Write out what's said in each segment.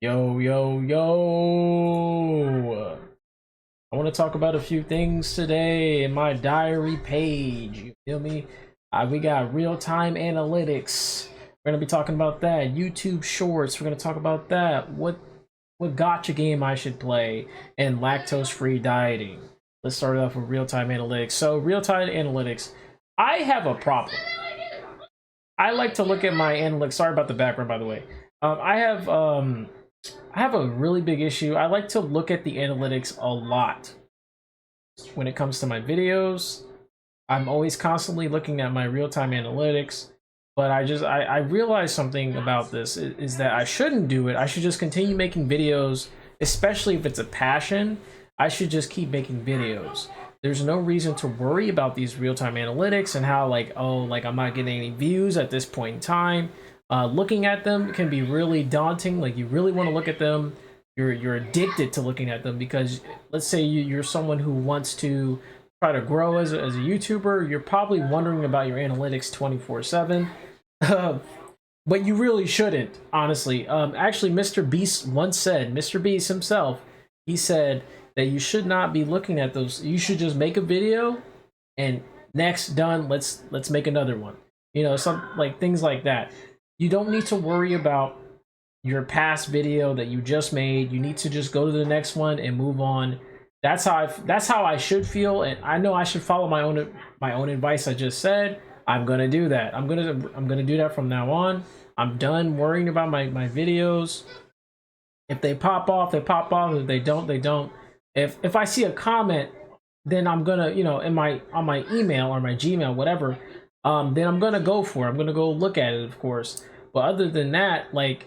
Yo, yo, yo! I want to talk about a few things today in my diary page. You feel me? We got real-time analytics. We're gonna be talking about that. YouTube Shorts. We're gonna talk about that. What Gacha game I should play, and lactose-free dieting. Let's start off with real-time analytics. So real-time analytics. I have a problem. I like to look at my analytics. Sorry about the background, by the way. I have a really big issue. I like to look at the analytics a lot when it comes to my videos. I'm always constantly looking at my real-time analytics, but I realized something about this is that I shouldn't do it. I should just continue making videos, especially if it's a passion. I should just keep making videos. There's no reason to worry about these real-time analytics and how I'm not getting any views at this point in time. Looking at them can be really daunting. Like, you really want to look at them. You're addicted to looking at them because let's say you're someone who wants to try to grow as a YouTuber. You're probably wondering about your analytics 24/7. But you really shouldn't, honestly. Actually, Mr. Beast once said, Mr. Beast himself, he said that you should not be looking at those. You should just make a video and next, done, let's make another one. You know, some like things like that. You don't need to worry about your past video that you just made. You need to just go to the next one and move on. That's how I should feel, and I know I should follow my own advice. I just said I'm gonna do that. I'm gonna do that from now on. I'm done worrying about my videos. If they pop off, they pop off. If they don't, they don't. If I see a comment, then I'm gonna, you know, on my email or my Gmail, whatever. Then I'm gonna go for it. I'm gonna go look at it, of course. But other than that, like,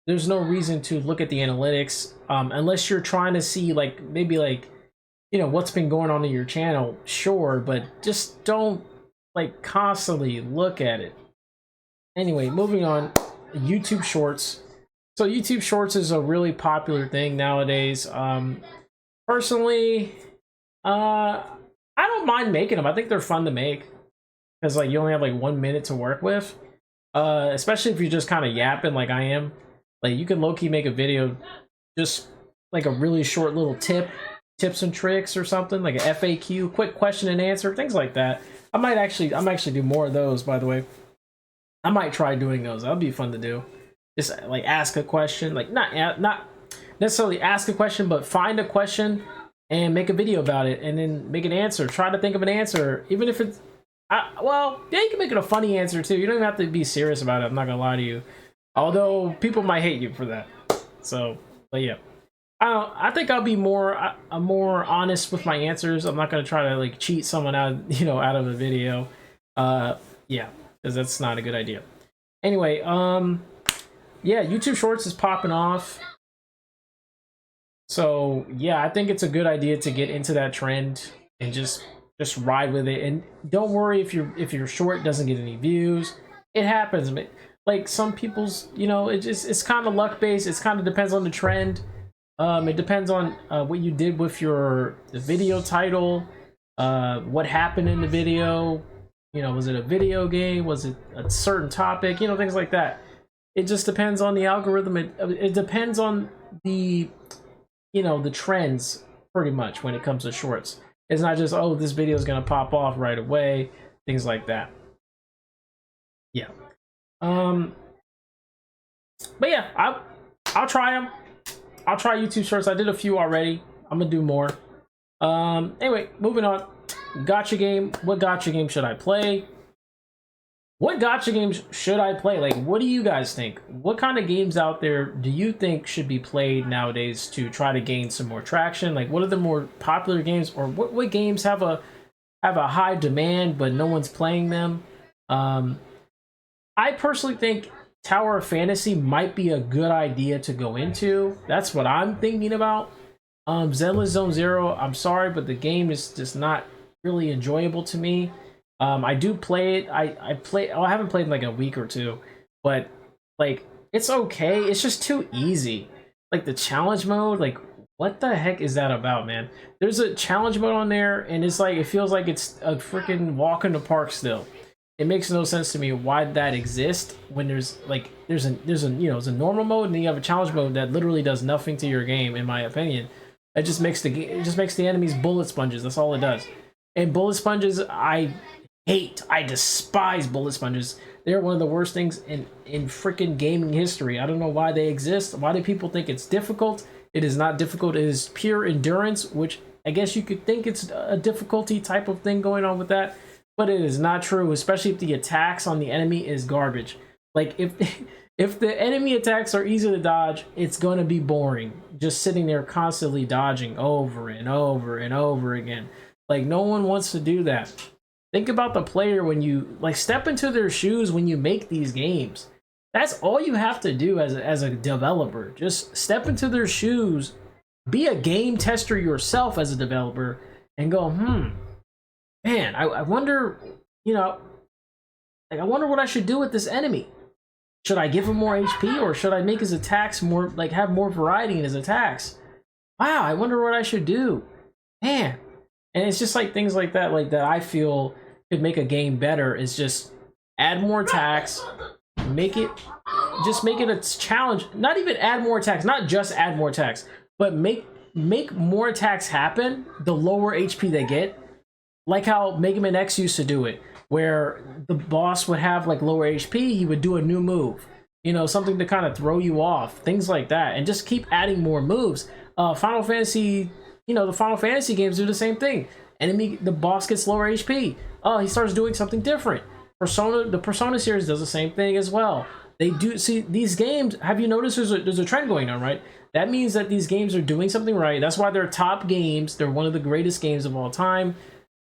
there's no reason to look at the analytics unless you're trying to see, like, maybe like, you know, what's been going on in your channel. Sure, but just don't like constantly look at it. Anyway, moving on. YouTube Shorts. So YouTube Shorts is a really popular thing nowadays. Personally, I don't mind making them. I think they're fun to make because like you only have like 1 minute to work with, especially if you're just kind of yapping like I am. Like, you can low-key make a video, just like a really short little tips and tricks or something, like an FAQ, quick question and answer, things like that. I'm actually do more of those, by the way. I might try doing those. That'll be fun to do. Just like ask a question, like not necessarily ask a question, but find a question and make a video about it, and then make an answer. Try to think of an answer, even if it's well, yeah, you can make it a funny answer too. You don't even have to be serious about it. I'm not gonna lie to you. Although people might hate you for that. So, but yeah, I think I'll be more honest with my answers. I'm not gonna try to like cheat someone out, you know, out of a video. Yeah, because that's not a good idea. Anyway, yeah, YouTube Shorts is popping off. So yeah, I think it's a good idea to get into that trend and just ride with it. And don't worry if your short doesn't get any views. It happens. Like, some people's, you know, it's kind of luck based. It kind of depends on the trend. It depends on what you did with the video title, what happened in the video. You know, was it a video game? Was it a certain topic? You know, things like that. It just depends on the algorithm. It depends on the, you know, the trends pretty much when it comes to shorts. It's not just, oh, this video is gonna pop off right away. Things like that. Yeah. But yeah, I'll try them. I'll try YouTube Shorts. I did a few already. I'm gonna do more. Anyway, moving on. Gacha game. What gacha game should I play? What gacha games should I play? Like, what do you guys think? What kind of games out there do you think should be played nowadays to try to gain some more traction? Like, what are the more popular games, or what games have a high demand but no one's playing them? I personally think Tower of Fantasy might be a good idea to go into. That's what I'm thinking about. Zenless Zone Zero, I'm sorry, but the game is just not really enjoyable to me. I do play it. I haven't played in like a week or two, but like, it's okay. It's just too easy. Like, the challenge mode, like, what the heck is that about, man? There's a challenge mode on there, and it's like, it feels like it's a freaking walk in the park still. it makes no sense to me why that exists when there's a there's a normal mode and then you have a challenge mode that literally does nothing to your game, in my opinion. It just makes the enemies bullet sponges. That's all it does. And bullet sponges, I despise bullet sponges. They're one of the worst things in freaking gaming history. I don't know why they exist. Why do people think it's difficult? It is not difficult. It is pure endurance, which I guess you could think it's a difficulty type of thing going on with that, but it is not true, especially if the attacks on the enemy is garbage. Like if if the enemy attacks are easy to dodge, it's going to be boring. Just sitting there constantly dodging over and over and over again. Like no one wants to do that. Think about the player when you like step into their shoes when you make these games. That's all you have to do as a developer. Just step into their shoes, be a game tester yourself as a developer, and go, man, I wonder, you know, like I wonder what I should do with this enemy. Should I give him more HP or should I make his attacks more, like have more variety in his attacks? Wow, I wonder what I should do. Man. And it's just like things like that I feel could make a game better is just add more attacks, make it a challenge. Not even add more attacks, not just add more attacks, but make more attacks happen the lower HP they get. Like how Mega Man X used to do it, where the boss would have like lower HP, he would do a new move. You know, something to kind of throw you off, things like that, and just keep adding more moves. Final Fantasy, you know, the Final Fantasy games do the same thing. The boss gets lower HP. Oh, he starts doing something different. The Persona series does the same thing as well. They do, see, these games, have you noticed there's a trend going on, right? That means that these games are doing something right. That's why they're top games. They're one of the greatest games of all time.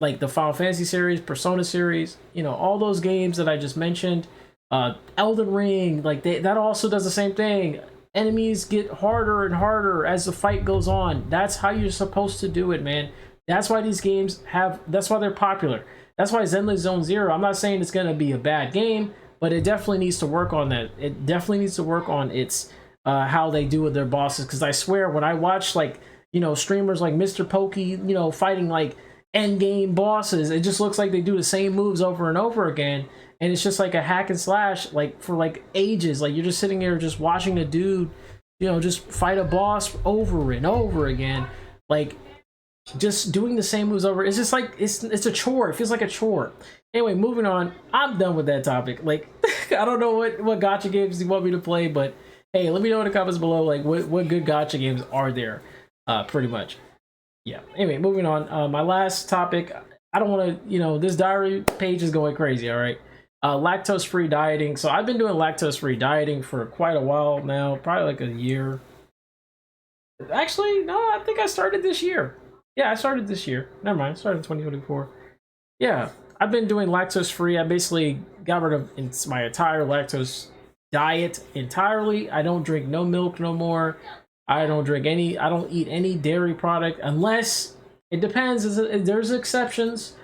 Like the Final Fantasy series, Persona series, you know, all those games that I just mentioned. Elden Ring, like that also does the same thing. Enemies get harder and harder as the fight goes on. That's how you're supposed to do it, man. That's why these games that's why they're popular. That's why Zenless Zone Zero, I'm not saying it's going to be a bad game, but it definitely needs to work on that. It definitely needs to work on its how they do with their bosses. Because I swear, when I watch, like, you know, streamers like Mr. Pokey, you know, fighting like end game bosses, it just looks like they do the same moves over and over again. And it's just like a hack and slash, like for like ages. Like you're just sitting there just watching a dude, you know, just fight a boss over and over again. Like just doing the same moves over. It's just like it's a chore. It feels like a chore. Anyway, moving on. I'm done with that topic. Like I don't know what gacha games you want me to play, but hey, let me know in the comments below, like what good gacha games are there. Pretty much. Yeah. Anyway, moving on. My last topic. I don't want to, you know, this diary page is going crazy. All right. Lactose-free dieting. So I've been doing lactose-free dieting for quite a while now, probably like a year. Actually, no, I think I started this year. Yeah, I started this year. Never mind, I started in 2024. Yeah, I've been doing lactose-free. I basically got rid of my entire lactose diet entirely. I don't drink no milk no more. I don't eat any dairy product unless, it depends. There's exceptions.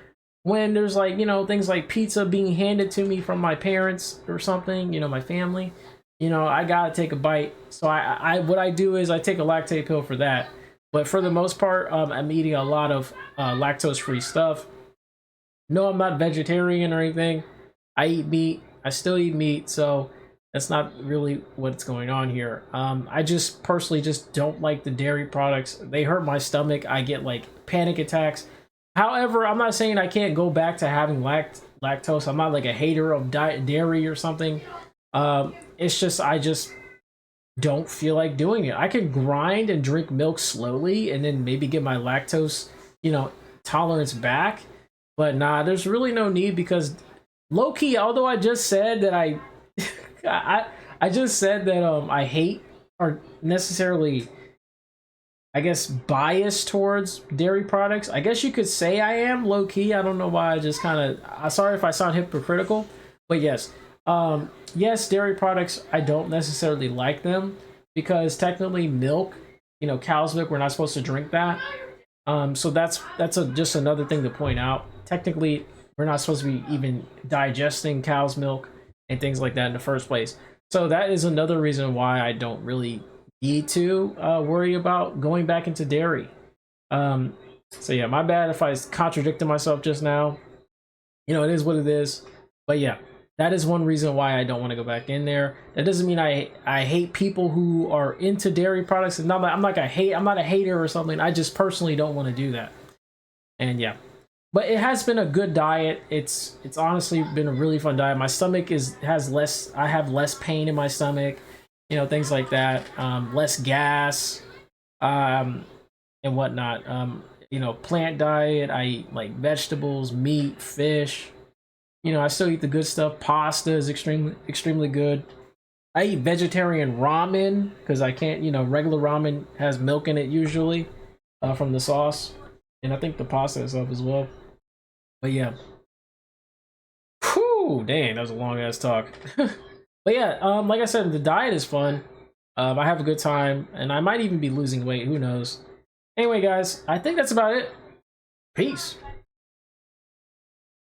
When there's, like, you know, things like pizza being handed to me from my parents or something, you know, my family, you know, I gotta take a bite. So what I do is I take a lactate pill for that. But for the most part, I'm eating a lot of lactose-free stuff. No, I'm not vegetarian or anything. I eat meat. I still eat meat, so that's not really what's going on here. I just personally just don't like the dairy products. They hurt my stomach. I get like panic attacks. However, I'm not saying I can't go back to having lactose. I'm not like a hater of dairy or something. It's just I just don't feel like doing it. I can grind and drink milk slowly and then maybe get my lactose, you know, tolerance back. But nah, there's really no need, because low-key, although I just said that I just said that I hate or necessarily, I guess, biased towards dairy products. I guess you could say I am low-key. I don't know why. I just kind of, sorry if I sound hypocritical, but yes. Yes, dairy products, I don't necessarily like them, because technically milk, you know, cow's milk, we're not supposed to drink that. So that's just another thing to point out. Technically, we're not supposed to be even digesting cow's milk and things like that in the first place. So that is another reason why I don't really need to worry about going back into dairy. So yeah, my bad if I contradicted myself just now. You know, it is what it is. But yeah, that is one reason why I don't want to go back in there. That doesn't mean I hate people who are into dairy products. And I'm not a hater or something. I just personally don't want to do that. And yeah, but it has been a good diet. It's honestly been a really fun diet. My stomach has less. I have less pain in my stomach, you know, things like that. Less gas, um, and whatnot. You know, plant diet. I eat like vegetables, meat, fish. You know, I still eat the good stuff. Pasta is extremely good. I eat vegetarian ramen because I can't. You know, regular ramen has milk in it usually, from the sauce, and I think the pasta itself as well. But yeah, whew, dang, that was a long ass talk. But yeah, like I said, the diet is fun. I have a good time, and I might even be losing weight. Who knows? Anyway, guys, I think that's about it. Peace.